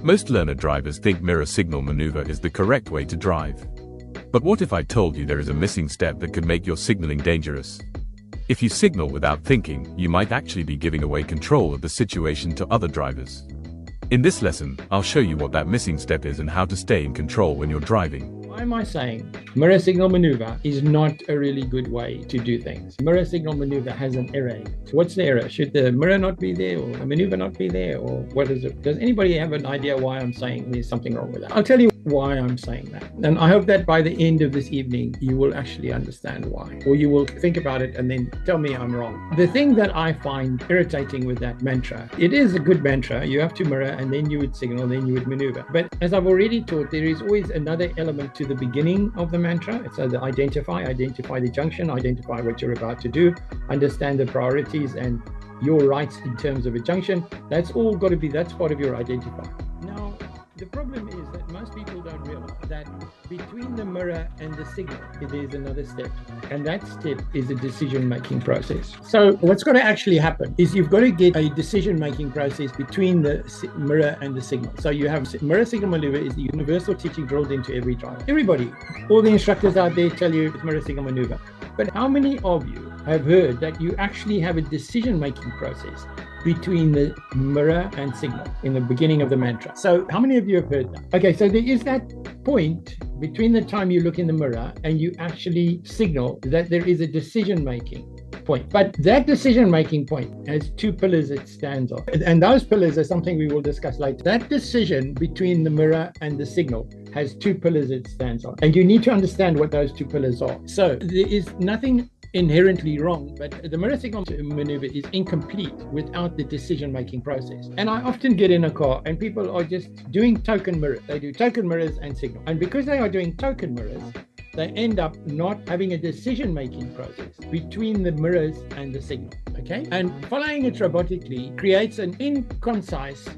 Most learner drivers think mirror signal maneuver is the correct way to drive. But what if I told you there is a missing step that could make your signaling dangerous? If you signal without thinking, you might actually be giving away control of the situation to other drivers. In this lesson, I'll show you what that missing step is and how to stay in control when you're driving. Why am I saying mirror signal maneuver is not a really good way to do things? Mirror signal maneuver has an error in it. What's the error? Should the mirror not be there, or the maneuver not be there, or what is it? Does anybody have an idea why I'm saying there's something wrong with that? I'll tell you why I'm saying that. And I hope that by the end of this evening, you will actually understand why, or you will think about it and then tell me I'm wrong. The thing that I find irritating with that mantra, it is a good mantra. You have to mirror and then you would signal, then you would maneuver. But as I've already taught, there is always another element to the beginning of the mantra. It's the identify the junction, identify what you're about to do, understand the priorities and your rights in terms of a junction. That's all got to be, that's part of your identify. Now, the problem is that most people don't realize that between the mirror and the signal, there's another step. And that step is a decision-making process. So what's going to actually happen is you've got to get a decision-making process between the mirror and the signal. So you have mirror signal maneuver is the universal teaching drilled into every driver. Everybody, all the instructors out there tell you it's mirror signal maneuver. But how many of you have heard that you actually have a decision-making process between the mirror and signal in the beginning of the mantra? So how many of you have heard that? Okay, so there is that point between the time you look in the mirror and you actually signal that there is a decision-making point. But that decision-making point has two pillars it stands on. And those pillars are something we will discuss later. That decision between the mirror and the signal has two pillars it stands on. And you need to understand what those two pillars are. So there is nothing inherently wrong, but the mirror signal maneuver is incomplete without the decision-making process. And I often get in a car and people are just doing token mirrors. They do token mirrors and signal. And because they are doing token mirrors, they end up not having a decision-making process between the mirrors and the signal, okay? And following it robotically creates an inconcise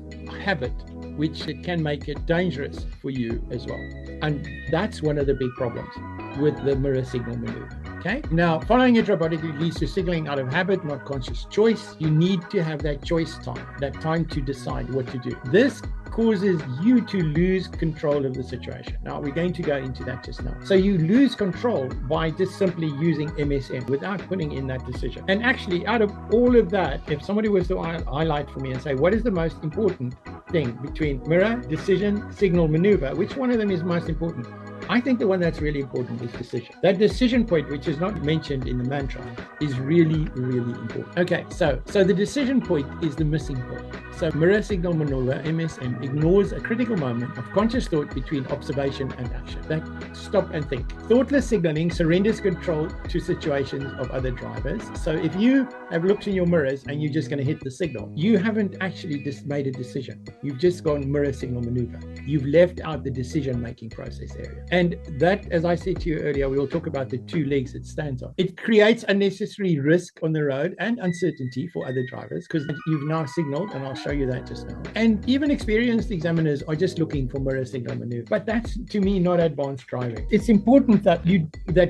habit, which it can make it dangerous for you as well. And that's one of the big problems with the mirror signal maneuver. Okay. Now, following it robotically leads to signaling out of habit, not conscious choice. You need to have that choice time, that time to decide what to do. This causes you to lose control of the situation. Now, we're going to go into that just now. So you lose control by just simply using MSM without putting in that decision. And actually, out of all of that, if somebody was to highlight for me and say, what is the most important thing between mirror, decision, signal, maneuver, which one of them is most important? I think the one that's really important is decision. That decision point, which is not mentioned in the mantra, is really, really important. Okay, so the decision point is the missing point. So mirror signal maneuver, MSM, ignores a critical moment of conscious thought between observation and action. That stop and think. Thoughtless signaling surrenders control to situations of other drivers. So if you have looked in your mirrors and you're just going to hit the signal, you haven't actually just made a decision. You've just gone mirror signal maneuver. You've left out the decision-making process area. And that, as I said to you earlier, we will talk about the two legs it stands on. It creates unnecessary risk on the road and uncertainty for other drivers because you've now signaled, and I'll show you that just now. And even experienced examiners are just looking for mirror signal maneuver. But that's, to me, not advanced driving. It's important that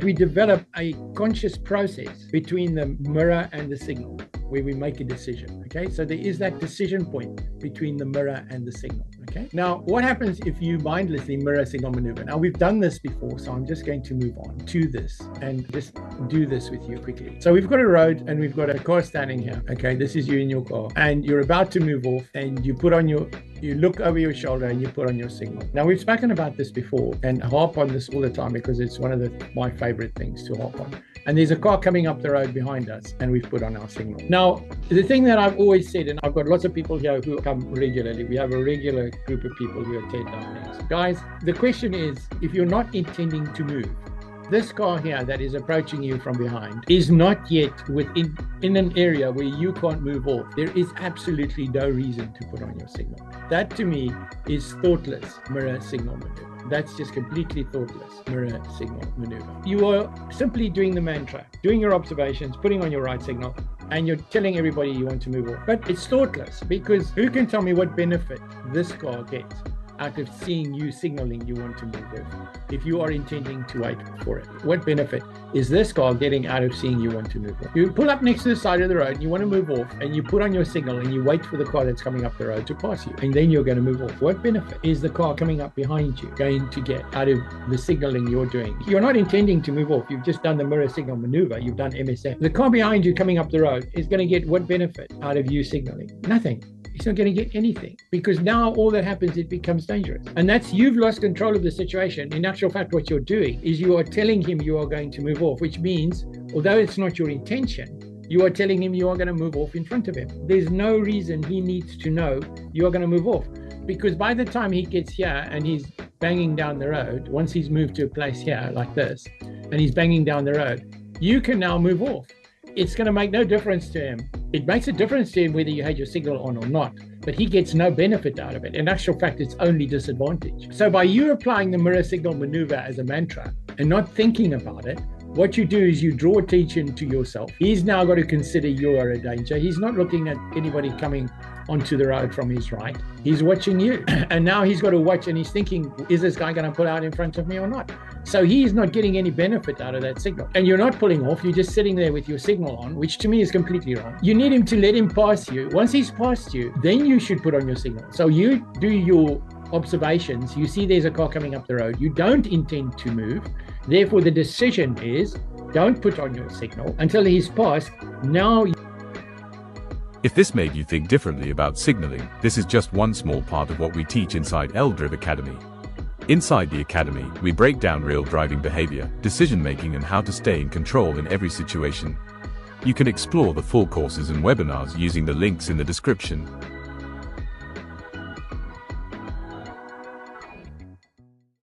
we develop a conscious process between the mirror and the signal where we make a decision. Okay, so there is that decision point between the mirror and the signal. Okay, now what happens if you mindlessly mirror signal maneuver? Now we've done this before, so I'm just going to move on to this and just do this with you quickly. So we've got a road and we've got a car standing here. Okay, this is you in your car and you're about to move off and you look over your shoulder and you put on your signal. Now we've spoken about this before and harp on this all the time because it's one of my favorite things to harp on. And there's a car coming up the road behind us and we've put on our signal. Now, the thing that I've always said, and I've got lots of people here who come regularly. We have a regular group of people who attend our things. Guys, the question is, if you're not intending to move, this car here that is approaching you from behind is not yet in an area where you can't move off. There is absolutely no reason to put on your signal. That to me is thoughtless mirror signal maneuver. That's just completely thoughtless mirror signal maneuver. You are simply doing the mantra, doing your observations, putting on your right signal, and you're telling everybody you want to move off. But it's thoughtless because who can tell me what benefit this car gets out of seeing you signaling you want to move off if you are intending to wait for it? What benefit is this car getting out of seeing you want to move off? You pull up next to the side of the road and you want to move off, and you put on your signal and you wait for the car that's coming up the road to pass you, and then you're going to move off. What benefit is the car coming up behind you going to get out of the signaling you're doing? You're not intending to move off. You've just done the mirror signal maneuver. You've done MSM. The car behind you coming up the road is going to get what benefit out of you signaling? Nothing. He's not going to get anything, because now all that happens, it becomes dangerous. And that's, you've lost control of the situation. In actual fact, what you're doing is you are telling him you are going to move off, which means, although it's not your intention, you are telling him you are going to move off in front of him. There's no reason he needs to know you are going to move off, because by the time he gets here and he's banging down the road, once he's moved to a place here like this, and he's banging down the road, you can now move off. It's going to make no difference to him. It makes a difference to him whether you had your signal on or not, but he gets no benefit out of it. In actual fact, it's only disadvantage. So by you applying the mirror signal maneuver as a mantra and not thinking about it, what you do is you draw attention to yourself. He's now got to consider you are a danger. He's not looking at anybody coming onto the road from his right. He's watching you. And now he's got to watch, and he's thinking, is this guy going to pull out in front of me or not? So he's not getting any benefit out of that signal. And you're not pulling off. You're just sitting there with your signal on, which to me is completely wrong. You need him to let him pass you. Once he's passed you, then you should put on your signal. So you do your observations. You see there's a car coming up the road. You don't intend to move. Therefore, the decision is don't put on your signal until he's passed. Now, if this made you think differently about signaling, this is just one small part of what we teach inside LDriv Academy. Inside the Academy, we break down real driving behavior, decision-making, and how to stay in control in every situation. You can explore the full courses and webinars using the links in the description.